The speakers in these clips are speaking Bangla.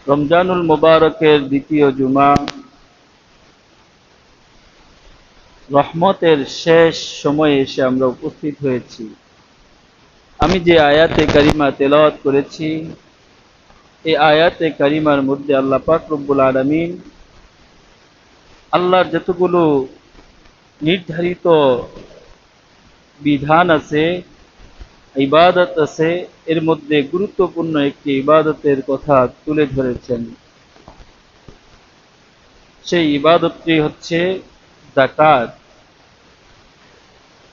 রমজানুল মুবারকের দ্বিতীয় জুমা, রহমতের শেষ সময়ে এসে আমরা উপস্থিত হয়েছি। আমি যে আয়াতে কারিমা তেলাওয়াত করেছি, এই আয়াতে কারিমার মধ্যে আল্লাহ পাক রব্বুল আলামিন আল্লাহর যতগুলো নির্ধারিত বিধান আছে, ইবাদত আছে, এর মধ্যে গুরুত্বপূর্ণ একটি ইবাদতের কথা তুলে ধরেছেন। সেই ইবাদতটি হচ্ছে যাকাত।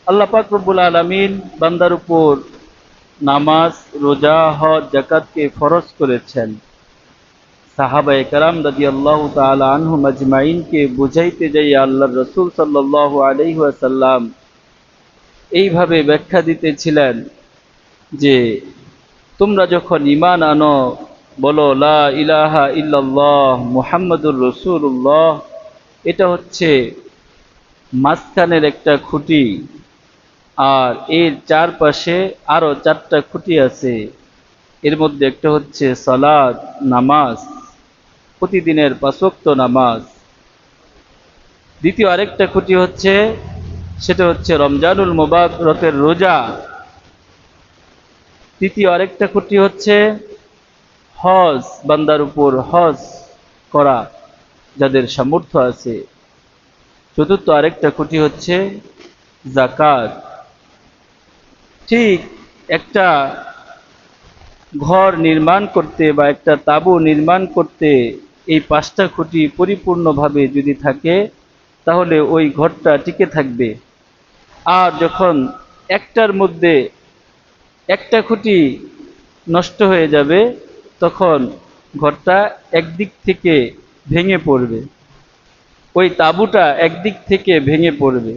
আল্লাহ পাক রব্বুল আলামিন বান্দার উপর নামাজ, রোজা, হজ, যাকাতকে ফরজ করেছেন। সাহাবায়ে কেরাম রাদিয়াল্লাহু তাআলা আনহুম আজমাইনকে বুঝাইতে যাইয়া আল্লাহর রাসূল সাল্লাল্লাহু আলাইহি ওয়াসাল্লাম এইভাবে ব্যাখ্যা দিতেছিলেন যে তোমরা যখন ঈমান আনো, বলো লা ইলাহা ইল্লাল্লাহ মুহাম্মাদুর রাসূলুল্লাহ, এটা হচ্ছে মাঝখানের একটা খুঁটি, আর এর চারপাশে আরো চারটা খুঁটি আছে। এর মধ্যে একটা হচ্ছে সালাত, নামাজ, প্রতিদিনের 5 ওয়াক্ত নামাজ। দ্বিতীয় আরেকটা খুঁটি হচ্ছে, সেটা হচ্ছে রমজানুল মুবারকের রোজা। তৃতীয় আরেকটা খুঁটি হচ্ছে হজ, বান্দার উপর হজ করা যাদের সামর্থ্য আছে। চতুর্থ আরেকটা খুঁটি হচ্ছে যাকাত। ঠিক একটা ঘর নির্মাণ করতে বা একটা তাঁবু নির্মাণ করতে এই 5টা খুঁটি পরিপূর্ণভাবে যদি থাকে, তাহলে ওই ঘরটা টিকে থাকবে। আর যখন একটার মধ্যে একটা খুঁটি নষ্ট হয়ে যাবে, তখন ঘরটা একদিক থেকে ভেঙে পড়বে, ওই তাঁবুটা একদিক থেকে ভেঙে পড়বে।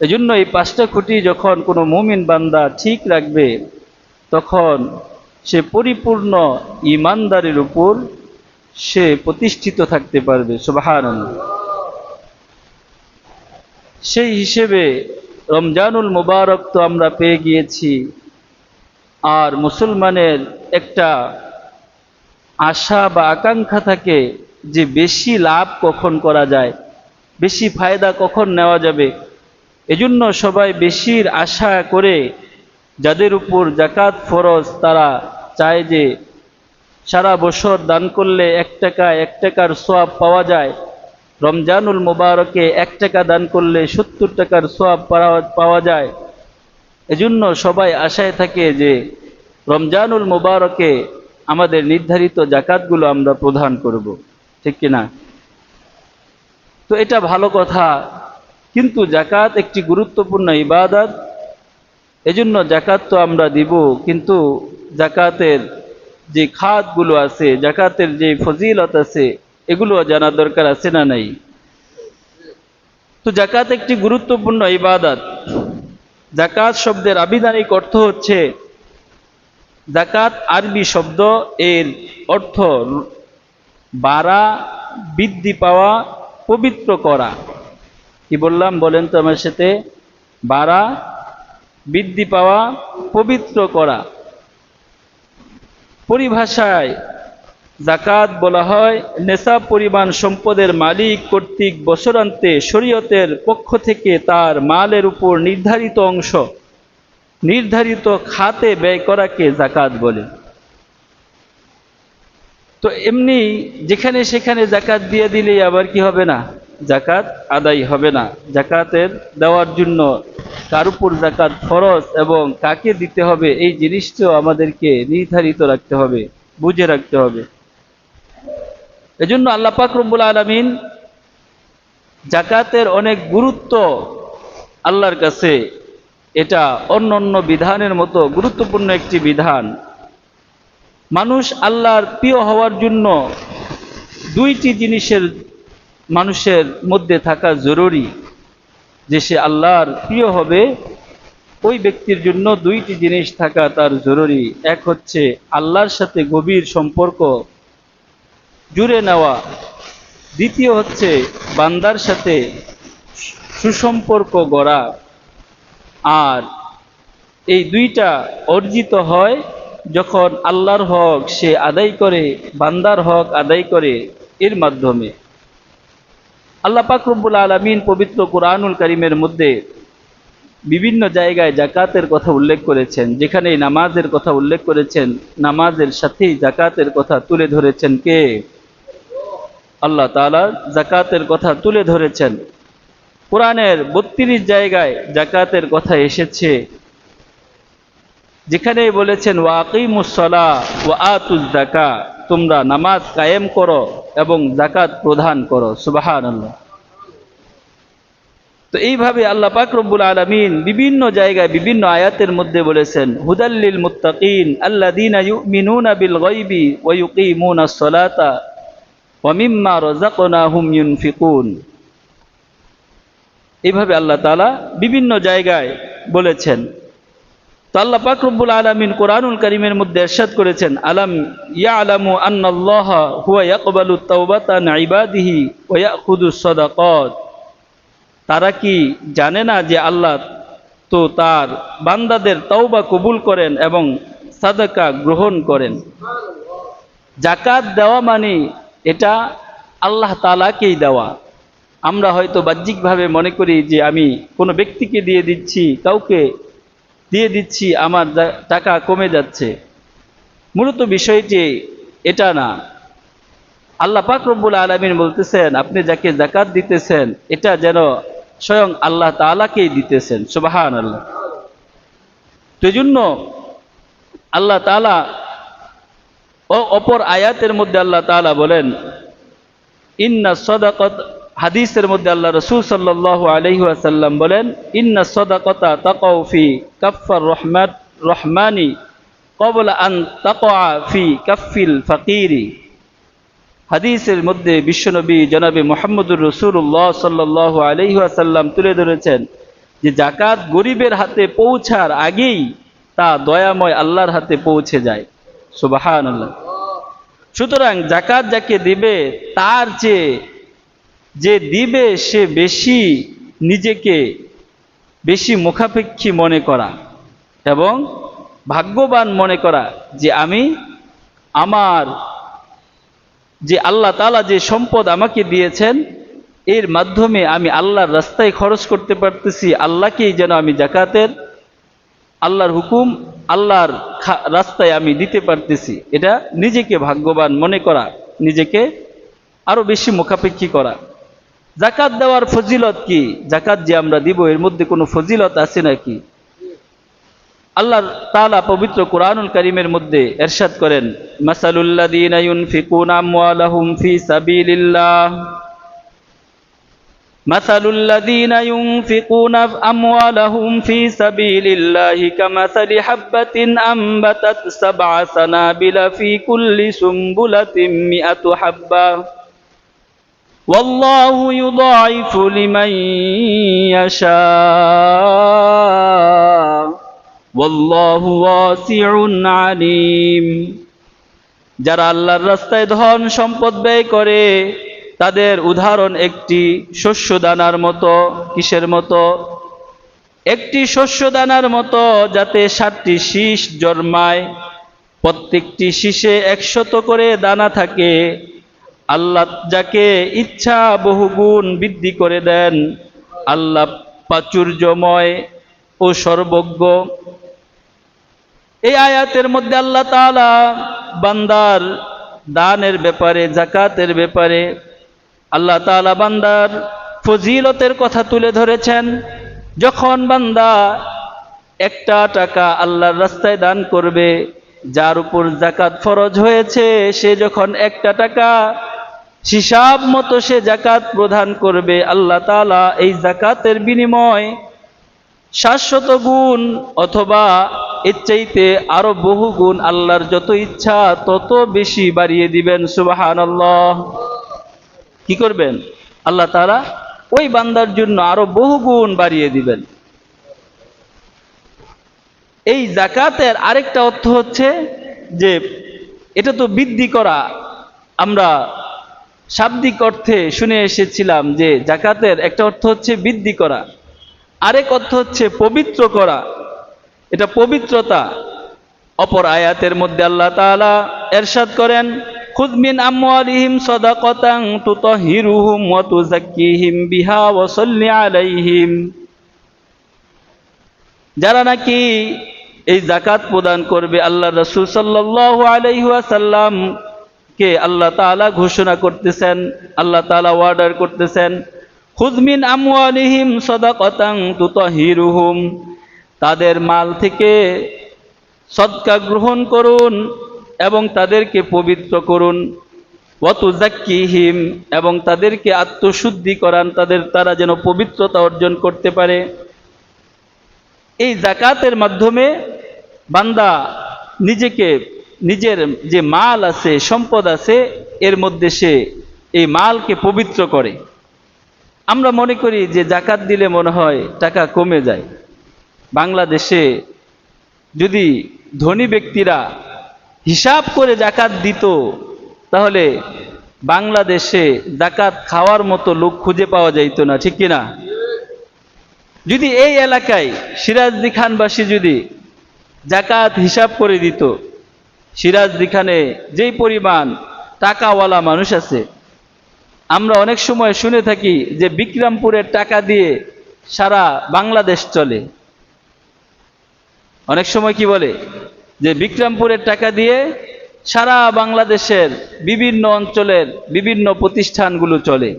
এজন্য এই 5টা খুঁটি যখন কোনো মুমিন বান্দা ঠিক রাখবে, তখন সে পরিপূর্ণ ঈমানদারের উপর সে প্রতিষ্ঠিত থাকতে পারবে। সুবহানাল্লাহ। সেই হিসেবে রমজানুল মুবারক তো আমরা পেয়ে গিয়েছি, আর মুসলমানের একটা আশা বা আকাঙ্ক্ষা থাকে যে বেশি লাভ কখন করা যায়, বেশি ফায়দা কখন নেওয়া যাবে। এজন্য সবাই বেশির আশা করে, যাদের উপর যাকাত ফরজ, তারা চায় যে সারা বছর দান করলে 1 টাকা 1 টাকার সওয়াব পাওয়া যায়, রমজানুল মুবারকে 1 টাকা দান করলে 70 টাকার সওয়াব পাওয়া যায়। এজন্য সবাই আশায় থাকে যে রমজানুল মুবারকে আমাদের নির্ধারিত যাকাতগুলো আমরা প্রদান করব, ঠিক কিনা? তো এটা ভালো কথা, কিন্তু যাকাত একটি গুরুত্বপূর্ণ ইবাদত। এজন্য যাকাত তো আমরা দিব, কিন্তু যাকাতের যে খাতগুলো আছে, যাকাতের যে ফজিলত আছে, এগুলো জানা দরকার আছে না নাই? তো যাকাত একটি গুরুত্বপূর্ণ ইবাদত। যাকাত শব্দের আবিধানিক অর্থ হচ্ছে, যাকাত আরবি শব্দ, এর অর্থ বাড়া, বৃদ্ধি পাওয়া, পবিত্র করা। কি বললাম বলেন তো আমার সাথে? বাড়া, বৃদ্ধি পাওয়া, পবিত্র করা। পরিভাষায় যাকাত বলা হয় নেসাব পরিমাণ সম্পদের মালিক কর্তৃক বছরান্তে শরীয়তের পক্ষ থেকে তার মালের উপর নির্ধারিত অংশ নির্ধারিত খাতে ব্যয় করাকে যাকাত বলে। তো এমনি যেখানে সেখানে যাকাত দিয়ে দিলেই আবার কি হবে না? যাকাত আদায় হবে না। যাকাতের দেওয়ার জন্য কার উপর যাকাত ফরজ এবং কাকে দিতে হবে, এই জিনিসটাও আমাদেরকে নির্ধারিত রাখতে হবে, বুঝে রাখতে হবে। এজন্য আল্লাহ পাক রব্বুল আলামিন যাকাতের অনেক গুরুত্ব আল্লাহর কাছে, এটা অন্যান্য বিধানের মতো গুরুত্বপূর্ণ একটি বিধান। মানুষ আল্লাহর প্রিয় হওয়ার জন্য 2টি জিনিসের মানুষের মধ্যে থাকা জরুরি। যে সে আল্লাহর প্রিয় হবে, ওই ব্যক্তির জন্য 2টি জিনিস থাকা তার জরুরি। এক হচ্ছে আল্লাহর সাথে গভীর সম্পর্ক জুড়ে নেওয়া, দ্বিতীয় হচ্ছে বান্দার সাথে সুসম্পর্ক গড়া। আর এই 2টা অর্জিত হয় যখন আল্লাহর হক সে আদায় করে, বান্দার হক আদায় করে, এর মাধ্যমে আল্লাহ পাক রব্বুল আলামিন পবিত্র কুরআনুল কারীমের মধ্যে বিভিন্ন জায়গায় যাকাতের কথা উল্লেখ করেছেন। যেখানে নামাজের কথা উল্লেখ করেছেন, নামাজের সাথেই যাকাতের কথা তুলে ধরেছেন কে? আল্লাহ তাআলা যাকাতের কথা তুলে ধরেছেন। কোরআনের ৩২ জায়গায় যাকাতের কথা এসেছে, যেখানে বলেছেন ওয়াকিমুস সালাহ ওয়া আতুজ যাকাত, তোমরা নামাজ কায়েম করো এবং যাকাত প্রদান করো। সুবহানাল্লাহ। তো এইভাবে আল্লাহ পাক রব্বুল আলামিন বিভিন্ন জায়গায় বিভিন্ন আয়াতের মধ্যে বলেছেন হুদাল্লিল মুত্তাকিন আল্লাযীনা ইউমিনুনা বিল গায়বি ওয়া ইউকিমুনাস সালাতা ওয়া মিম্মা রাযাকনাহুম ইউনফিকুন। এইভাবে আল্লাহ তাআলা বিভিন্ন জায়গায় বলেছেন। তো আল্লাহ পাক রব্বুল আলামিন কোরআনুল কারীমের মধ্যে ইরশাদ করেছেন আলাম ইয়ালামু আন্নাল্লাহা হুয়া ইয়াকবালুত তাওবাতা আন ইবাদিহি ওয়া ইয়াখুযুস সাদাকাত। তারা কি জানে না যে আল্লাহ তো তার বান্দাদের তওবা কবুল করেন এবং সাদাকা গ্রহণ করেন। যাকাত দেওয়া মানে এটা আল্লাহ তাআলাকেই দেওয়া। আমরা হয়তো বাহ্যিকভাবে মনে করি যে আমি কোনো ব্যক্তিকে দিয়ে দিচ্ছি, কাউকে দিয়ে দিচ্ছি, আমার টাকা কমে যাচ্ছে। মূলত বিষয়টি এটা না। আল্লাহ পাক রব্বুল আলামিন বলতেছেন আপনি যাকে যাকাত দিতেছেন এটা যেন স্বয়ং আল্লাহ তাআলাকেই দিতেছেন। সুবহানাল্লাহ। তো এজন্য আল্লাহ তাআলা অপর আয়াতের মধ্যে আল্লাহ তাআলা বলেন ইন্না সাদাকাত, হাদিসের মধ্যে আল্লাহ রাসূল সাল্লাল্লাহু আলাইহি ওয়াসাল্লাম বলেন ইন্না সাদাকাতা তাকাউ ফি কাফফার রহমানি ক্বাবলা আন তাকআ ফি কাফফিল ফাকিরি। হাদিসের মধ্যে বিশ্বনবী জনাবে মুহাম্মদুর রাসূলুল্লাহ সাল্লাল্লাহু আলাইহি ওয়াসাল্লাম তুলে ধরেছেন যে যাকাত গরিবের হাতে পৌঁছার আগেই তা দয়াময় আল্লাহর হাতে পৌঁছে যায়। সুবহানাল্লাহ। সুতরাং যাকাত যাকে দিবে তার চেয়ে যে দিবে সে বেশি নিজেকে বেশি মুখাপেক্ষী মনে করা এবং ভাগ্যবান মনে করা যে আমি আমার যে আল্লাহ তাআলা যে সম্পদ আমাকে দিয়েছেন এর মাধ্যমে আমি আল্লাহর রাস্তায় খরচ করতে পারতেছি, আল্লাহকেই যেন আমি যাকাতের আল্লাহর হুকুম আল্লাহর রাস্তায় আমি দিতে পারতেছি, এটা নিজেকে ভাগ্যবান মনে করা, নিজেকে আরো বেশি মুখাপেক্ষী করা। যাকাত দেওয়ার ফজিলত কি? যাকাত যে আমরা দিব এর মধ্যে কোনো ফজিলত আছে নাকি? আল্লাহ তাআলা পবিত্র কুরআনুল কারীমের মধ্যে ইরশাদ করেন মাসালুল লাযীনা ইউনফিকুনা আমওয়ালাহুম ফি সাবিলিল্লাহ মাসালুল লাযীনা ইউনফিকুনা আমওয়ালাহুম ফি সাবিলিল্লাহি কামাসালি হাববাতিন আমবাতাত সাবআ সানাবিলা ফি কুল্লি সুমবুলাতিন মিআতু হাব্বা ওয়াল্লাহু ইউযাইফু লিমান ইয়াশা ওয়াল্লাহু ওয়াসিউন আলিম। যারা আল্লাহর রাস্তায় ধন সম্পদ ব্যয় করে তাদের উদাহরণ একটি শস্য দানার মতো। কিসের মতো? একটি শস্য দানার মতো যাতে 7টি শীষ জন্মায়, প্রত্যেকটি শীষে 100 করে দানা থাকে। আল্লাহ যাকে ইচ্ছা বহুগুণ বৃদ্ধি করে দেন। আল্লাহ প্রাচুর্যময় ও সর্বজ্ঞ। এই আয়াতের মধ্যে আল্লাহ তাআলা বান্দার দানের ব্যাপারে, যাকাতের ব্যাপারে আল্লাহ তাআলা বান্দার ফজিলতের কথা তুলে ধরেছেন। যখন বান্দা একটা টাকা আল্লাহর রাস্তায় দান করবে, যার উপর যাকাত ফরজ হয়েছে, সে যখন একটা টাকা হিসাব মতো সে যাকাত প্রদান করবে, আল্লাহ তাআলা এই যাকাতের বিনিময় 700 গুণ অথবা এর চাইতে আরো বহু গুণ আল্লাহর যত ইচ্ছা তত বেশি বাড়িয়ে দিবেন। সুবহানাল্লাহ। কি করবেন? আল্লাহ তাআলা ওই বান্দার জন্য আরো বহু গুণ বাড়িয়ে দিবেন। এই যাকাতের আরেকটা অর্থ হচ্ছে যে এটা তো বৃদ্ধি করা। আমরা শাব্দিক অর্থে শুনে এসেছিলাম যে যাকাতের একটা অর্থ হচ্ছে বৃদ্ধি করা, আরেক অর্থ হচ্ছে পবিত্র করা। এটা পবিত্রতা। অপর আয়াতের মধ্যে আল্লাহ তাআলা ইরশাদ করেন, খুয মিন আমওয়ালিহিম সাদাকাতান তুতাহহিরুহুম ওয়া তুযাক্কিহিম বিহা ওয়া সাল্লি আলাইহিম। যারা নাকি এই যাকাত প্রদান করবে, আল্লাহ রাসূল সাল্লাল্লাহু আলাইহি ওয়াসাল্লাম কে আল্লাহ তাআলা ঘোষণা করতেছেন, আল্লাহ তাআলা অর্ডার করতেছেন, খুয মিন আমওয়ালিহিম সাদাকাতান তুতাহহিরুহুম, তাদের মাল থেকে সদকা গ্রহণ করুন এবং তাদেরকে পবিত্র করুন, ওয়া তুযাক্কিহিম, এবং তাদেরকে আত্মশুদ্ধি করান, তারা যেন পবিত্রতা অর্জন করতে পারে। এই যাকাতের মাধ্যমে বান্দা নিজের যে মাল আছে, সম্পদ আছে, এর মধ্যে সে এই মালকে পবিত্র করে। আমরা মনে করি যে যাকাত দিলে মনে হয় টাকা কমে যায়। বাংলাদেশে যদি ধনী ব্যক্তিরা হিসাব করে যাকাত দিত, তাহলে বাংলাদেশে যাকাত খাওয়ার মতো লোক খুঁজে পাওয়া যাইত না, ঠিক কিনা? যদি এই এলাকায় সিরাজদি খানবাসী যদি যাকাত হিসাব করে দিত, সিরাজদি খানে যেই পরিমাণ টাকাওয়ালা মানুষ আছে, আমরা অনেক সময় শুনে থাকি যে বিক্রমপুরের টাকা দিয়ে সারা বাংলাদেশ চলে। অনেক সময় কি বলে যে বিক্রমপুরের টাকা দিয়ে সারা বাংলাদেশের বিভিন্ন অঞ্চলের বিভিন্ন প্রতিষ্ঠানগুলো চলে,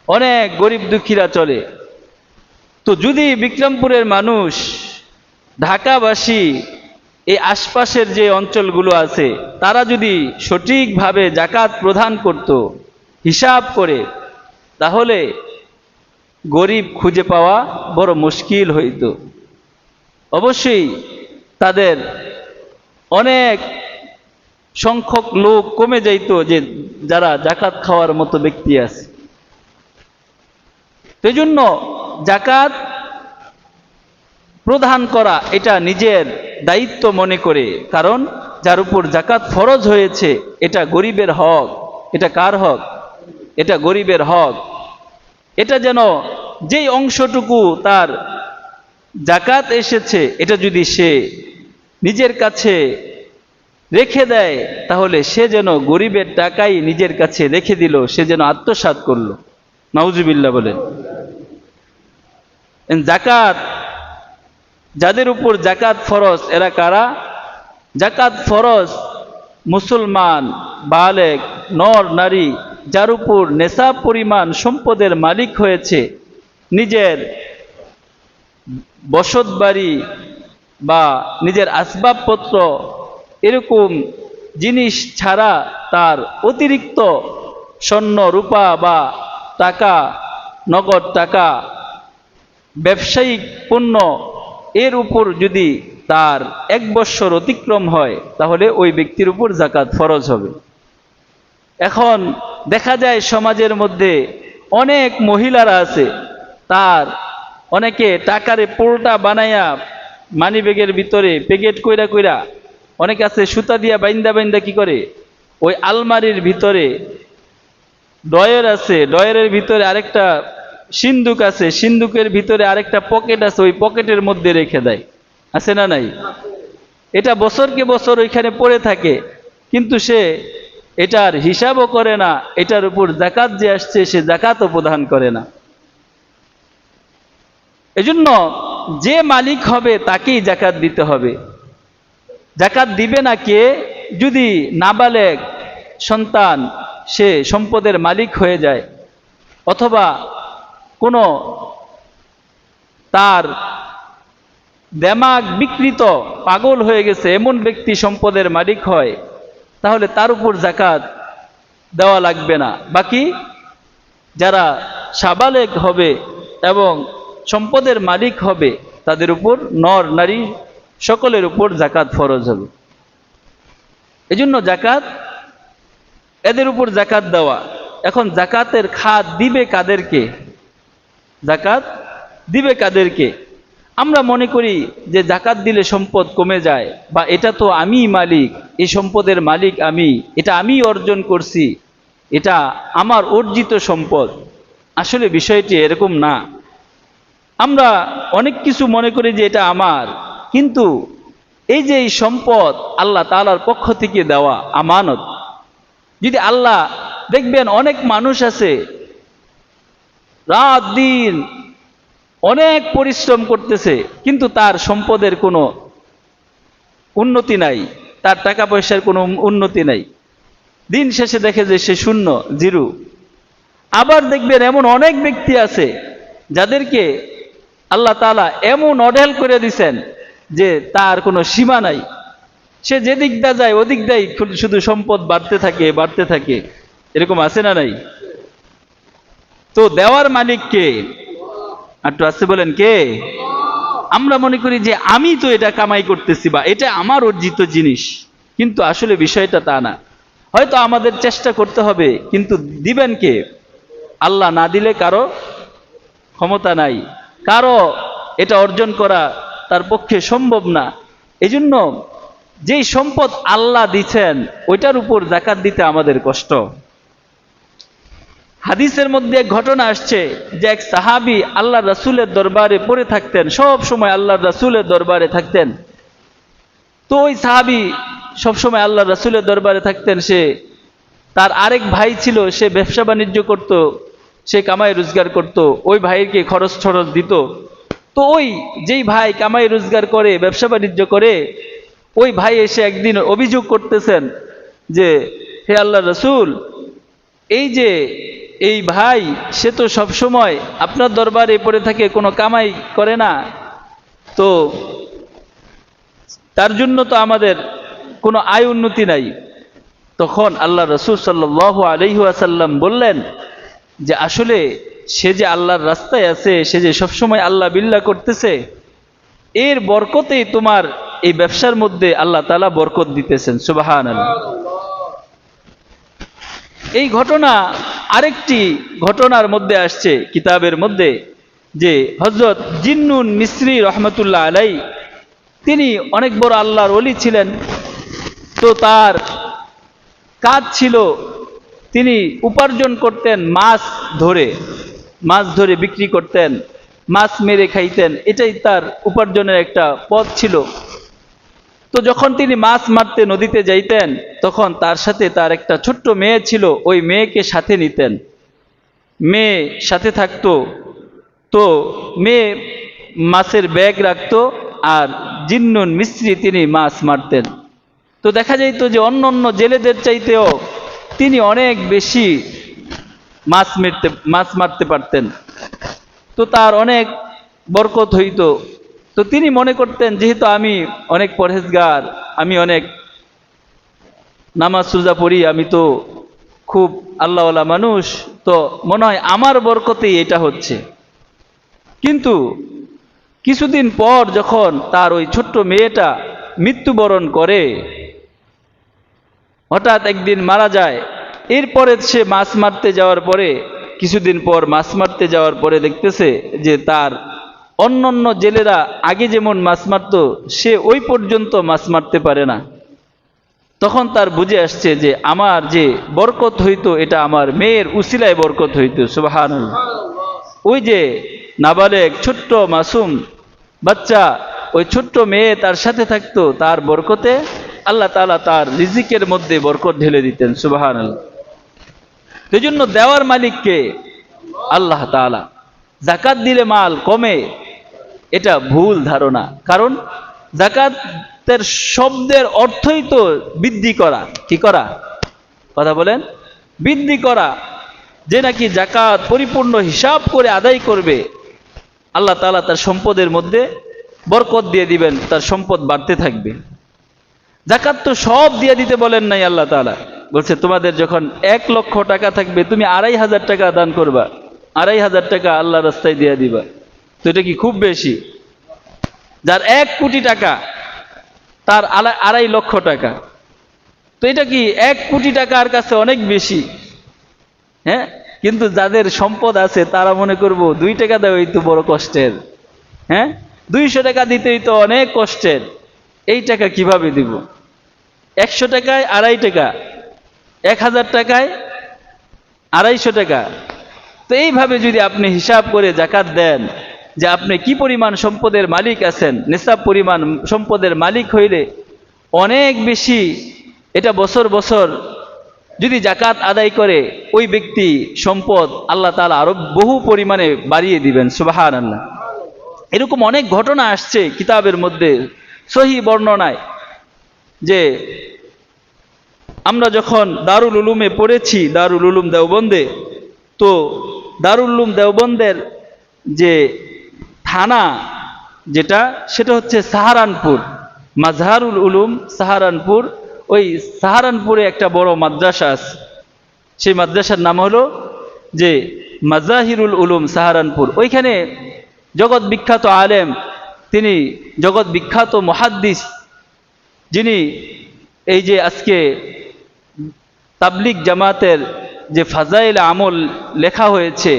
অনেক গরিব দুঃখীরা চলে। তো যদি বিক্রমপুরের মানুষ, ঢাকাবাসী, এই আশপাশের যে অঞ্চলগুলো আছে, তারা যদি সঠিকভাবে যাকাত প্রদান করত হিসাব করে, তাহলে গরিব খুঁজে পাওয়া বড় মুশকিল হইত। অবশ্যই তাদের অনেক সংখ্যক লোক কমে যাইত যে যারা যাকাত খাওয়ার মতো ব্যক্তি আছে। এই জন্য যাকাত প্রদান করা এটা নিজের দায়িত্ব মনে করে, কারণ যার উপর যাকাত ফরজ হয়েছে এটা গরিবের হক। এটা কার হক? এটা গরিবের হক। এটা যেন যেই অংশটুকু তার যাকাত এসেছে, এটা যদি সে নিজের কাছে রেখে দেয়, তাহলে সে যেন গরিবের টাকাই নিজের কাছে রেখে দিল, সে যেন আত্মসাৎ করলো। নাউজুবিল্লাহ বলেন। যাকাত, যাদের উপর যাকাত ফরজ এরা কারা? যাকাত ফরজ মুসলমান বালেগ নর নারী যার উপর নেশাব পরিমাণ সম্পদের মালিক হয়েছে, নিজের বসত বাড়ি বা নিজের আসবাবপত্র এরকম জিনিস ছাড়া তার অতিরিক্ত স্বর্ণ রূপা বা টাকা, নগদ টাকা, ব্যবসায়িক পণ্য, এর উপর যদি তার 1 বৎসর অতিক্রম হয়, তাহলে ওই ব্যক্তির উপর যাকাত ফরজ হবে। এখন দেখা যায় সমাজের মধ্যে অনেক মহিলারা আছে, তার অনেকে টাকারে পোলটা বানাইয়া মানিব্যাগের ভিতরে প্যাকেট কইরা কইরা, অনেক আছে সুতা দিয়া বাইন্দা বাইন্দা কি করে, ওই আলমারির ভিতরে ডয়ের আছে, ডয়ের ভিতরে আরেকটা সিন্দুক আছে, সিন্দুকের ভিতরে আরেকটা পকেট আছে, ওই পকেটের মধ্যে রেখে দেয়। আছে না নাই? এটা বছরকে বছর ওইখানে পড়ে থাকে, কিন্তু সে এটার হিসাবও করে না, এটার উপর যাকাত যে আসছে সে যাকাতও প্রদান করে না। এজন্য যে মালিক হবে তাকেই যাকাত দিতে হবে। যাকাত দিবে না কে? যদি নাবালেগ সন্তান সে সম্পদের মালিক হয়ে যায়, অথবা কোনো তার দেমাগ বিকৃত পাগল হয়ে গেছে এমন ব্যক্তি সম্পদের মালিক হয়, তাহলে তার উপর যাকাত দেওয়া লাগবে না। বাকি যারা সাবালেগ হবে এবং সম্পদের মালিক হবে, তাদের উপর নর নারী সকলের উপর যাকাত ফরজ হবে। এজন্য যাকাত, এদের উপর যাকাত দেওয়া। এখন যাকাতের খাত দিবে কাদেরকে? যাকাত দিবে কাদেরকে? আমরা মনে করি যে যাকাত দিলে সম্পদ কমে যায়, বা এটা তো আমিই মালিক, এই সম্পদের মালিক আমি, এটা আমি অর্জন করছি, এটা আমার অর্জিত সম্পদ। আসলে বিষয়টি এরকম না। আমরা অনেক কিছু মনে করি যে এটা আমার, কিন্তু এই যে এই সম্পদ আল্লাহ তাআলার পক্ষ থেকে দেওয়া আমানত, যদি আল্লাহ দেখবেন অনেক মানুষ আছে রাত দিন অনেক পরিশ্রম করতেছে কিন্তু তার সম্পদের কোনো উন্নতি নাই, তার টাকা পয়সার কোনো উন্নতি নাই, দিন শেষে দেখে যে সে শূন্য, জিরো। আবার দেখবেন এমন অনেক ব্যক্তি আছে যাদেরকে আল্লাহ তাআলা এমন অঢেল করে দিছেন যে তার কোনো সীমা নাই, সে যেদিক দা যায় ওদিক দাই শুধু সম্পদ বাড়তে থাকে বাড়তে থাকে। এরকম আছে না নাই? তো দেওয়ার মালিক কে? একটু আসতে বলেন কে? আমরা মনে করি যে আমি তো এটা কামাই করতেছি বা এটা আমার অর্জিত জিনিস, কিন্তু আসলে বিষয়টা তা না। হয়তো আমাদের চেষ্টা করতে হবে, কিন্তু দিবেন কে? আল্লাহ না দিলে কারো ক্ষমতা নাই, কারো এটা অর্জন করা তার পক্ষে সম্ভব না। এজন্য যেই সম্পদ আল্লাহ দিচ্ছেন ওইটার উপর যাকাত দিতে আমাদের কষ্ট। হাদিসের মধ্যে এক ঘটনা আসছে যে এক সাহাবী আল্লাহ রাসূলের দরবারে পড়ে থাকতেন, সব সময় আল্লাহ রাসূলের দরবারে থাকতেন। তো ওই সাহাবী সব সময় আল্লাহ রাসূলের দরবারে থাকতেন। সে তার আরেক ভাই ছিল, সে ব্যবসা বাণিজ্য করত, সে কামাই রোজগার করত, ওই ভাইকে খরচ খরচ দিত। তো ওই যেই ভাই কামাই রোজগার করে ব্যবসা বাণিজ্য করে, ওই ভাই এসে একদিন অভিযোগ করতেছেন যে হে আল্লাহ রাসূল, এই যে এই ভাই সে তো সব সময় আপনার দরবারে পড়ে থাকে, কোনো কামাই করে না, তো তার জন্য তো আমাদের কোনো আয় উন্নতি নাই। তখন আল্লাহ রাসূল সাল্লাল্লাহু আলাইহি ওয়াসাল্লাম বললেন যে আসলে সে যে আল্লাহর রাস্তায় আছে, সে যে সবসময় আল্লাহ বিল্লাহ করতেছে, এর বরকতেই তোমার এই ব্যবসার মধ্যে আল্লাহ তাআলা বরকত দিতেছেন। সুবহানাল্লাহ। এই ঘটনা আরেকটি ঘটনার মধ্যে আসছে কিতাবের মধ্যে, যে হযরত জিন্নুন মিসরি রহমতুল্লাহ আলাই, তিনি অনেক বড় আল্লাহর ওলি ছিলেন। তো তার কাজ ছিল তিনি উপার্জন করতেন মাছ ধরে, মাছ ধরে বিক্রি করতেন, মাছ মেরে খাইতেন, এটাই তার উপার্জনের একটা পথ ছিল। তো যখন তিনি মাছ মারতে নদীতে যাইতেন তখন তার সাথে তার একটা ছোট্ট মেয়ে ছিল, ওই মেয়েকে সাথে নিতেন, মেয়ে সাথে থাকতো। তো মেয়ে মাছের ব্যাগ রাখতো আর জিন্নুন মিস্ত্রি তিনি মাছ মারতেন। তো দেখা যাইত যে অন্য অন্য জেলেদের চাইতেও তিনি অনেক বেশি মাছ মারতে পারতেন। তো তার অনেক বরকত হইতো। তো তিনি মনে করতেন যেহেতু আমি অনেক পরহেজগার, আমি অনেক নামাজ রোজা পড়ি, আমি তো খুব আল্লাহওয়ালা মানুষ, তো মনে হয় আমার বরকতেই এটা হচ্ছে। কিন্তু কিছুদিন পর যখন তার ওই ছোট্ট মেয়েটা মৃত্যুবরণ করে, হঠাৎ একদিন মারা যায়, এরপরে সে মাছ মারতে যাওয়ার পরে কিছুদিন পর মাছ মারতে যাওয়ার পরে দেখতেছে যে তার অন্যান্য জেলেরা আগে যেমন মাছ মারত সে ওই পর্যন্ত মাছ মারতে পারে না। তখন তার বুঝে আসছে যে আমার যে বরকত হইতো এটা আমার মেয়ের উসিলায় বরকত হইতো। সুবহানাল্লাহ। ওই যে নাবালেগ ছোট্ট মাসুম বাচ্চা, ওই ছোট্ট মেয়ে তার সাথে থাকতো, তার বরকতে আল্লাহ তাআলা তার রিজিকের মধ্যে বরকত ঢেলে দিতেন। সুবহানাল্লাহ। এই জন্য দেওয়ার মালিক কে? আল্লাহ তাআলা। যাকাত দিলে মাল কমে, এটা ভুল ধারণা। কারণ যাকাতের শব্দের অর্থই তো বৃদ্ধি করা। কি করা? কথা বলেন। বৃদ্ধি করা। যে নাকি যাকাত পরিপূর্ণ হিসাব করে আদায় করবে, আল্লাহ তাআলা তার সম্পদের মধ্যে বরকত দিয়ে দিবেন, তার সম্পদ বাড়তে থাকবে। যাকাত তো সব দিয়ে দিতে বলেন নাই আল্লাহ তাআলা। বলছে তোমাদের যখন 1 লক্ষ টাকা থাকবে তুমি 2500 টাকা দান করবা, 2500 টাকা আল্লাহর রাস্তায় দিয়ে দিবা। তো এটা কি খুব বেশি? যার 1 কোটি টাকা তার 2.5 লক্ষ টাকা, তো এটা কি 1 কোটি টাকার কাছে অনেক বেশি? হ্যাঁ, কিন্তু যাদের সম্পদ আছে তারা মনে করবো 2 টাকা দেওয়াই তো বড় কষ্টের। হ্যাঁ, 200 টাকা দিতেই তো অনেক কষ্টের, এই টাকা কিভাবে দিব? 100 টাকায় 2.5 টাকা, 1000 টাকায় 250 টাকা। তো এইভাবে যদি আপনি হিসাব করে যাকাত দেন যে আপনি কি পরিমাণ সম্পদের মালিক আছেন। নিসাব পরিমাণ সম্পদের মালিক হইলে অনেক বেশি, এটা বছর বছর যদি জাকাত আদায় করে ওই ব্যক্তি সম্পদ আল্লাহ তাআলা আরো বহু পরিমাণে বাড়িয়ে দিবেন। সুবহানাল্লাহ। এরকম অনেক ঘটনা আসছে কিতাবের মধ্যে, সহিহ বর্ণনায়, যে আমরা যখন দারুল উলুমে পড়েছি, দারুল উলুম দেওবন্দে, তো দারুল উলুম দেওবন্দের যে থানা যেটা, সেটা হচ্ছে সাহারানপুর, মাজহারুল উলুম সাহারানপুর। ওই সাহারানপুরে একটা বড় মাদ্রাসা আছে, সেই মাদ্রাসার নাম হলো যে মাজাহিরুল উলুম সাহারানপুর। ওইখানে জগৎ বিখ্যাত আলেম, তিনি জগৎ বিখ্যাত মুহাদ্দিস, যিনি এই যে আজকে তাবলিগ জামাতের যে ফাজাইল আমল লেখা হয়েছে,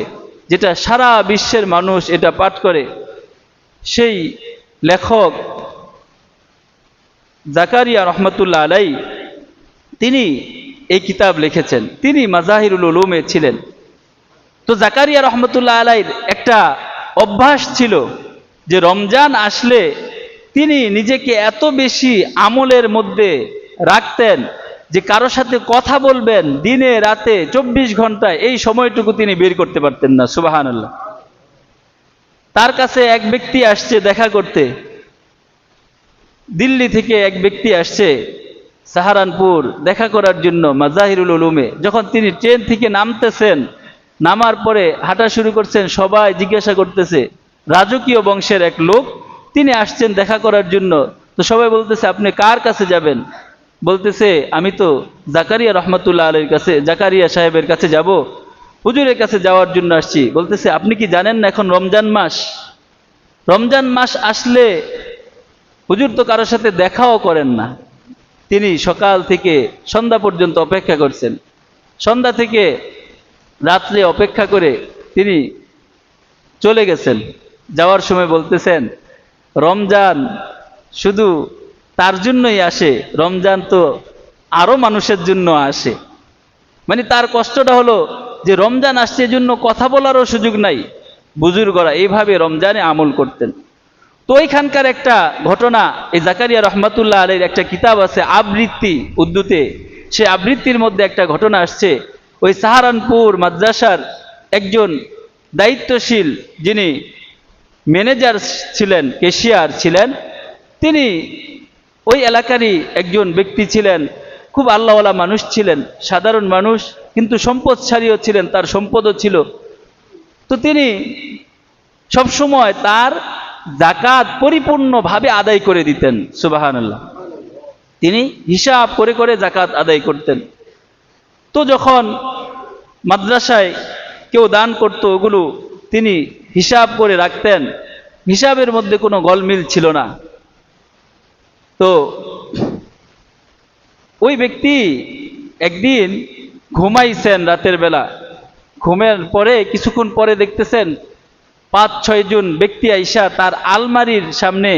যেটা সারা বিশ্বের মানুষ এটা পাঠ করে, সেই লেখক জাকারিয়া রহমতুল্লাহ আলাই তিনি এই কিতাব লিখেছেন। তিনি মাজাহিরুল উলুমে ছিলেন। তো জাকারিয়া রহমতুল্লাহ আলাইর একটা অভ্যাস ছিল যে রমজান আসলে তিনি নিজেকে এত বেশি আমলের মধ্যে রাখতেন যে কারো সাথে কথা বলবেন দিনে রাতে 24 ঘন্টায়, এই সময়টুকু তিনি বের করতে পারতেন না। সুবহানাল্লাহ। তার কাছে এক ব্যক্তি আসছে দেখা করতে, দিল্লি থেকে এক ব্যক্তি আসছে সাহারানপুর দেখা করার জন্য মাজাহিরুল উলুমে। যখন তিনি ট্রেন থেকে নামতেছেন, নামার পরে হাঁটা শুরু করছেন, সবাই জিজ্ঞাসা করতেছে রাজকীয় বংশের এক লোক, তিনি আসছেন দেখা করার জন্য। তো সবাই বলতেছে আপনি কার কাছে যাবেন? বলতেছে আমি তো জাকারিয়া রহমতুল্লাহ আলাইহির কাছে, জাকারিয়া সাহেবের কাছে যাব, হুজুরের কাছে যাওয়ার জন্য আসছি। বলতেছে আপনি কি জানেন না এখন রমজান মাস? রমজান মাস আসলে হুজুর তো কারোর সাথে দেখাও করেন না। তিনি সকাল থেকে সন্ধ্যা পর্যন্ত অপেক্ষা করছেন, সন্ধ্যা থেকে রাত্রে অপেক্ষা করে তিনি চলে গেছেন। যাওয়ার সময় বলতেছেন রমজান শুধু তার জন্যই আসে, রমজান তো আরো মানুষের জন্য আসে। মানে তার কষ্টটা হলো যে রমজান আসছে, এজন্য কথা বলারও সুযোগ নাই। বুজুর্গরা এইভাবে রমজানে আমল করতেন। তো ওইখানকার একটা ঘটনা, এই জাকারিয়া রহমাতুল্লাহ আলাইহির একটা কিতাব আছে আবৃত্তি উর্দুতে, সে আবৃত্তির মধ্যে একটা ঘটনা আসছে। ওই সাহারানপুর মাদ্রাসার একজন দায়িত্বশীল, যিনি ম্যানেজার ছিলেন, ক্যাশিয়ার ছিলেন, তিনি ওই এলাকারই একজন ব্যক্তি ছিলেন, খুব আল্লাহওয়ালা মানুষ ছিলেন, সাধারণ মানুষ, কিন্তু সম্পদশালীও ছিলেন, তার সম্পদও ছিল। তো তিনি সবসময় তার যাকাত পরিপূর্ণভাবে আদায় করে দিতেন। সুবহানাল্লাহ। তিনি হিসাব করে করে যাকাত আদায় করতেন। তো যখন মাদ্রাসায় কেউ দান করত, ওগুলো তিনি হিসাব করে রাখতেন, হিসাবের মধ্যে কোনো গলমিল ছিল না। তো ওই ব্যক্তি একদিন ঘুমাইছেন রাতের বেলা, ঘুমের পরে কিছুক্ষণ পরে দেখতেছেন 5-6 জন ব্যক্তি আইসা তার আলমারির সামনে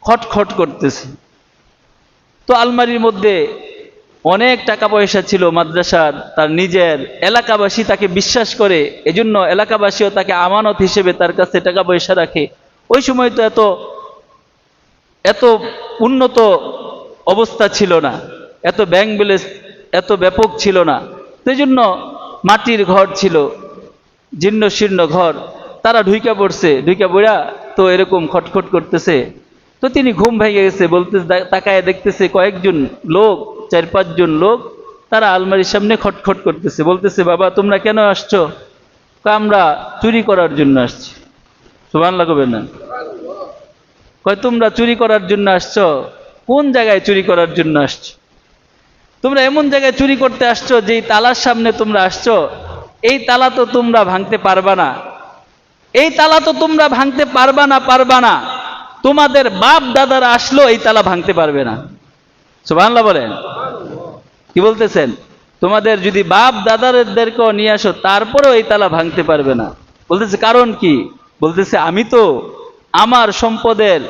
খটখট করতেছে। তো আলমারির মধ্যে অনেক টাকা পয়সা ছিল মাদ্রাসার, তার নিজের। এলাকাবাসী তাকে বিশ্বাস করে, এজন্য এলাকাবাসীও তাকে আমানত হিসেবে তার কাছে টাকা পয়সা রাখে। ওই সময় তো এত উন্নত অবস্থা ছিল না, এত ব্যাংক ব্যালেন্স এত ব্যাপক ছিল না। সেই জন্য মাটির ঘর ছিল, জীর্ণ শীর্ণ ঘর। তারা ঢুইকা পড়ছে, ঢুইকা পড়া তো এরকম খটখট করতেছে। তো তিনি ঘুম ভেঙে গেছে, বলতে তাকায় দেখতেছে কয়েকজন লোক, 4-5 জন লোক, তারা আলমারির সামনে খটখট করতেছে। বলতেছে বাবা তোমরা কেন আসছো? আমরা চুরি করার জন্য আসছি। সুবহানাল্লাহ কবেন না? কয় তোমরা চুরি করার জন্য আসছো? কোন জায়গায় চুরি করার জন্য আসছো? তোমরা এমন জায়গায় চুরি করতে আসছো যেই তালার সামনে তোমরা আসছো, এই তালা তো তোমরা ভাঙতে পারবা না, এই তালা তো তোমরা ভাঙতে পারবা না। তোমাদের বাপ দাদারা আসলো এই তালা ভাঙতে পারবে না। সুবহানাল্লাহ বলেন। কি বলতেছেন? তোমাদের যদি বাপ দাদাদেরকেও নিয়ে আসো তারপরেও এই তালা ভাঙতে পারবে না। বলতেছে কারণ কি? বলতেছে আমি তো আমার সম্পদের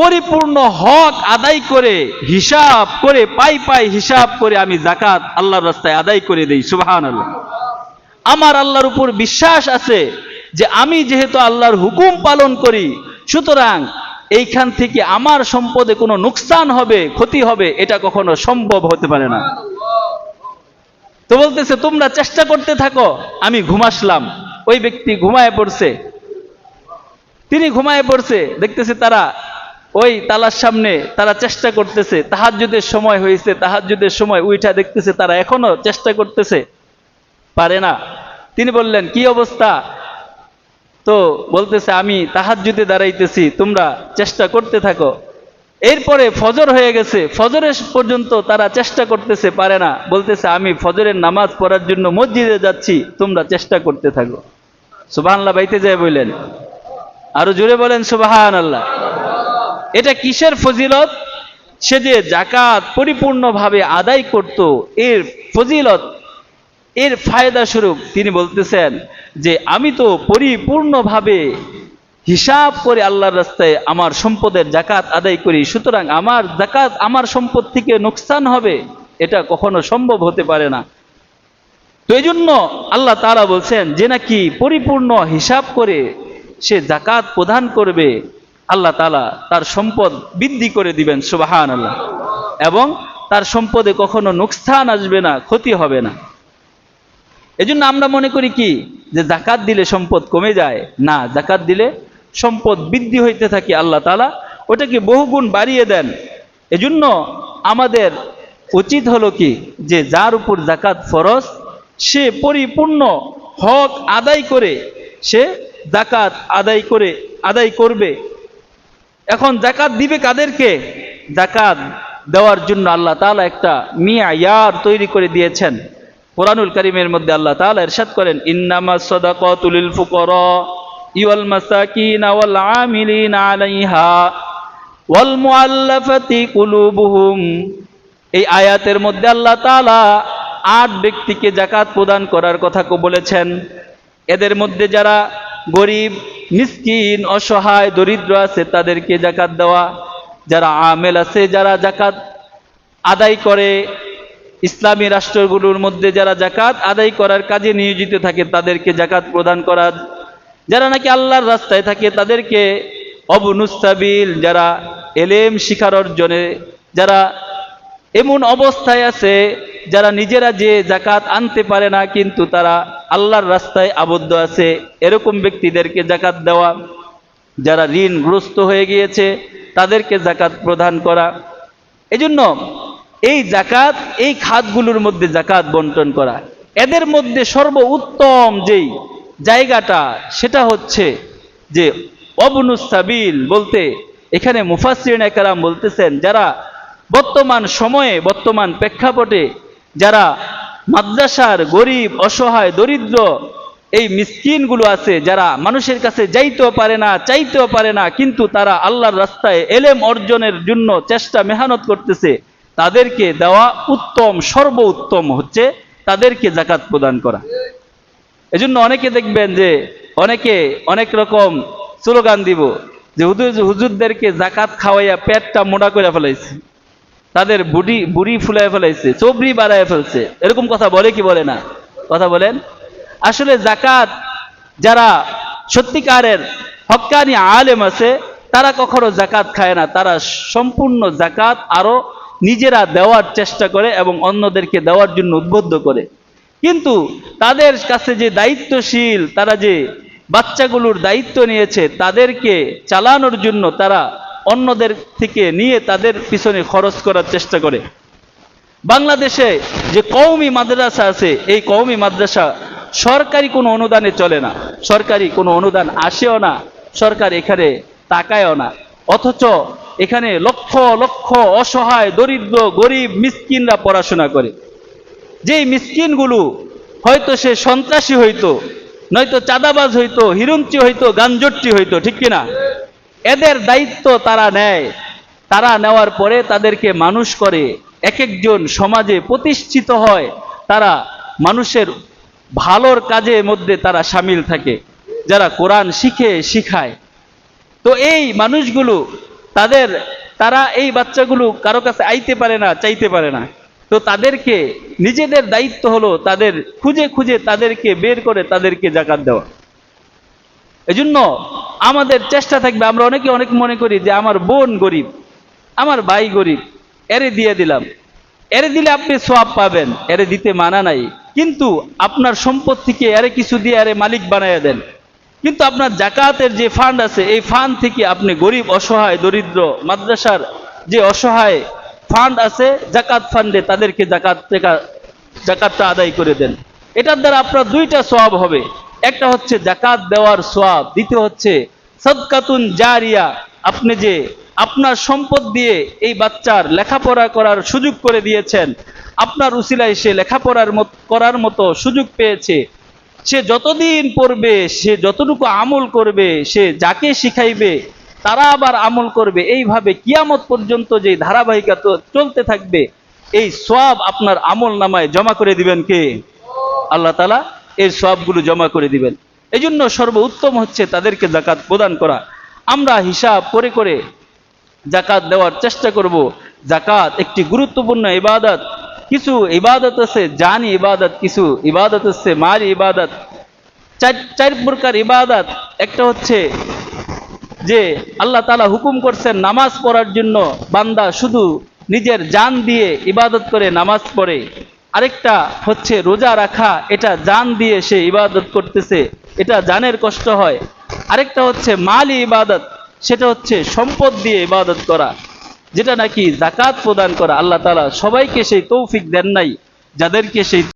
পরিপূর্ণ হক আদায় করে, হিসাব করে, পাই হিসাব করে আমি যাকাত আল্লাহর রাস্তায় আদায় করে দেই। সুবহানাল্লাহ। আমার আল্লাহর উপর বিশ্বাস আছে যে আমি যেহেতু আল্লাহর হুকুম পালন করি, সুতরাং এইখান থেকে আমার সম্পদে কোনো নুকসান হবে, ক্ষতি হবে, এটা কখনো সম্ভব হতে পারে না। তো বলতেছে তোমরা চেষ্টা করতে থাকো, আমি ঘুমাসলাম। ওই ব্যক্তি ঘুমায় পড়ছে, তিনি ঘুমায় পড়ছে, দেখতেছে তারা ওই তালার সামনে তারা চেষ্টা করতেছে, তাহাজ্জুদের সময় হয়েছে, তাহাজ্জুদের সময় উইঠা দেখতেছে তারা এখনো চেষ্টা করতেছে, পারে না। তিনি বললেন কি অবস্থা? তো বলতেছে আমি তাহাজ্জুদে দাঁড়াইতেছি, তোমরা চেষ্টা করতে থাকো। এরপরে ফজর হয়ে গেছে, ফজরের পর্যন্ত তারা চেষ্টা করতেছে, পারে না। বলতেছে আমি ফজরের নামাজ পড়ার জন্য মসজিদে যাচ্ছি, তোমরা চেষ্টা করতে থাকো। সুবহানাল্লাহ বাইতে যায় বললেন, আরো জোরে বলেন সুবহানাল্লাহ। এটা কিসের ফজিলত? সে যে যাকাত পরিপূর্ণভাবে আদায় করত, এর ফজিলত, এর ফায়দা স্বরূপ তিনি বলতেছেন যে আমি তো পরিপূর্ণভাবে হিসাব করে আল্লাহর রাস্তায় আমার সম্পদের যাকাত আদায় করি, সুতরাং আমার যাকাত আমার সম্পদ থেকে নোকসান হবে, এটা কখনো সম্ভব হতে পারে না। তো এই জন্য আল্লাহ তাআলা বলছেন যে নাকি পরিপূর্ণ হিসাব করে সে যাকাত প্রদান করবে, আল্লাহ তাআলা তার সম্পদ বৃদ্ধি করে দিবেন সুবহানাল্লাহ, এবং তার সম্পদে কখনো নোকসান আসবে না, ক্ষতি হবে না। এজন্য আমরা মনে করি কি যে যাকাত দিলে সম্পদ কমে যায়, না, যাকাত দিলে সম্পদ বৃদ্ধি হইতে থাকে, আল্লাহ তাআলা ওটাকে বহুগুণ বাড়িয়ে দেন। এজন্য আমাদের উচিত হলো কি যে যার উপর যাকাত ফরজ সে পরিপূর্ণ হক আদায় করে সে যাকাত আদায় করবে। এখন যাকাত দিবে কাদেরকে? যাকাত দেওয়ার জন্য আল্লাহ তাআলা একটা মিয়ার তৈরি করে দিয়েছেন। কোরআনুল কারীমের মধ্যে আল্লাহ তাআলা ইরশাদ করেন, ইন্নামাস সাদাকাতু লিল ফুকারা ওয়াল মাসাকিন ওয়াল আমিলিনা আলাইহা ওয়াল মুআল্লাফাতি কুলুবুহুম। এই আয়াতের মধ্যে আল্লাহ তাআলা 8 ব্যক্তিকে যাকাত প্রদান করার কথা বলেছেন। এদের মধ্যে যারা গরিব, মিসকিন, অসহায়, দরিদ্র আছে তাদেরকে যাকাত দেওয়া, যারা আমেল আছে, যারা যাকাত আদায় করে, ইসলামী রাষ্ট্রগুলোর মধ্যে যারা যাকাত আদায় করার কাজে নিয়োজিত থাকে তাদেরকে যাকাত প্রদান করা, যারা নাকি আল্লাহর রাস্তায় থাকে তাদেরকে অবনুস সাবিল, যারা এলেম শিখার অর্জনে, যারা এমন অবস্থায় আছে যারা নিজেরা যে যাকাত আনতে পারে না কিন্তু তারা আল্লাহর রাস্তায় আবদ্ধ আছে, এরকম ব্যক্তিদেরকে যাকাত দেওয়া, যারা ঋণগ্রস্ত হয়ে গিয়েছে তাদেরকে যাকাত প্রদান করা। এজন্য এই যাকাত, এই খাতগুলোর মধ্যে যাকাত বন্টন করা। এদের মধ্যে সর্বোত্তম যেই জায়গাটা সেটা হচ্ছে যে অবনুস সাবিল বলতে এখানে মুফাসসিরিন একরাম বলতেছেন যারা বর্তমান সময়ে, বর্তমান প্রেক্ষাপটে যারা মাদ্রাসার গরিব, অসহায়, দরিদ্র এই মিসকিনগুলো আছে, যারা মানুষের কাছে যাইতেও পারে না, চাইতেও পারে না, কিন্তু তারা আল্লাহর রাস্তায় এলেম অর্জনের জন্য চেষ্টা মেহনত করতেছে, তাদেরকে দেওয়া উত্তম, সর্বোত্তম হচ্ছে তাদেরকে যাকাত প্রদান করা। এজন্য অনেকে দেখবেন যে অনেকে অনেক রকম স্লোগান দিব যে হুজুরদেরকে যাকাত খাওয়াইয়া পেটটা মোটা করে ফেলাইছে, তাদের বুড়ি ফুলাই ফেলাইছে, চবরি বাড়ায় ফেলছে, এরকম কথা বলে কি বলে না? কথা বলেন। আসলে যাকাত যারা সত্যিকারের হক্কানি আলেম আছে তারা কখনো যাকাত খায় না, তারা সম্পূর্ণ যাকাত আরো নিজেরা দেওয়ার চেষ্টা করে এবং অন্যদেরকে দেওয়ার জন্য উদ্বুদ্ধ করে। কিন্তু তাদের কাছে যে দায়িত্বশীল, তারা যে বাচ্চাগুলোর দায়িত্ব নিয়েছে তাদেরকে চালানোর জন্য তারা অন্যদের থেকে নিয়ে তাদের পিছনে খরচ করার চেষ্টা করে। বাংলাদেশে যে কওমি মাদ্রাসা আছে, এই কওমি মাদ্রাসা সরকারি কোনো অনুদানে চলে না, সরকারি কোনো অনুদান আসেও না, সরকার এখানে তাকায়ও না, অথচ এখানে লক্ষ লক্ষ অসহায়, দরিদ্র, গরিব, মিসকিনরা পড়াশোনা করে। যেই মিসকিনগুলো হয়তো সে সন্ত্রাসী হইতো, নয়তো চাঁদাবাজ হইতো, হিরুমচি হইতো, গাঞ্জট্টি হইতো, ঠিক কিনা? এদের দায়িত্ব তারা নেয়, তারা নেওয়ার পরে তাদেরকে মানুষ করে, এক একজন সমাজে প্রতিষ্ঠিত হয়, তারা মানুষের ভালোর কাজের মধ্যে তারা সামিল থাকে, যারা কোরআন শিখায়। তো এই মানুষগুলো তারা এই বাচ্চাগুলো কারো কাছে আইতে পারে না, চাইতে পারে না, তো তাদেরকে নিজেদের দায়িত্ব হলো তাদের খুঁজে খুঁজে তাদেরকে বের করে তাদেরকে যাকাত দেওয়া। এজন্য আমাদের চেষ্টা থাকবে, আমরা অনেকে অনেক মনে করি যে আমার বোন গরিব, আমার ভাই গরিব, এরে দিয়ে দিলাম, এরে দিলে আপনি সওয়াব পাবেন, এরে দিতে মানা নাই, কিন্তু আপনার সম্পদ থেকে এরে কিছু দিয়ে এরে মালিক বানাইয়া দেন। কিন্তু আপনার জাকাতের যে ফান্ড আছে, এই ফান্ড থেকে আপনি গরিব, অসহায়, দরিদ্র, মাদ্রাসার যে অসহায় ফান্ড আছে জাকাত ফান্ডে, তাদেরকে জাকাতটা আদায় করে দেন। এটার দ্বারা আপনার দুইটা সওয়াব হবে, একটা হচ্ছে জাকাত দেওয়ার সওয়াব, দ্বিতীয় হচ্ছে সাদকাতুন জারিয়া, আপনি যে আপনার সম্পদ দিয়ে এই বাচ্চার লেখাপড়া করার সুযোগ করে দিয়েছেন, আপনার উসিলায় সে করার মতো সুযোগ পেয়েছে, সে যতদিন পড়বে, সে যতটুকু আমল করবে, সে যাকে শিখাইবে তারা আবার আমল করবে, এইভাবে কিয়ামত পর্যন্ত যে ধারাবাহিকতা চলতে থাকবে, এই সওয়াব আপনার আমল নামায় জমা করে দিবেন কে? আল্লাহ তাআলা এই সওয়াবগুলো জমা করে দিবেন। এই জন্য সর্বোত্তম হচ্ছে তাদেরকে জাকাত প্রদান করা। আমরা হিসাব করে করে জাকাত দেওয়ার চেষ্টা করব। জাকাত একটি গুরুত্বপূর্ণ ইবাদত। কিছু ইবাদত আছে জানি ইবাদত, কিছু ইবাদত আছে মালি ইবাদত। চার প্রকার ইবাদত। একটা হচ্ছে যে আল্লাহ তাআলা হুকুম করছেন নামাজ পড়ার জন্য, বান্দা শুধু নিজের জান দিয়ে ইবাদত করে নামাজ পড়ে। আরেকটা হচ্ছে রোজা রাখা, এটা জান দিয়ে সে ইবাদত করতেছে, এটা জানের কষ্ট হয়। আরেকটা হচ্ছে মালি ইবাদত, সেটা হচ্ছে সম্পদ দিয়ে ইবাদত করা, যেটা নাকি জাকাত প্রদান করা। আল্লাহ তাআলা সবাইকে সেই তৌফিক দেন নাই, যাদেরকে সেই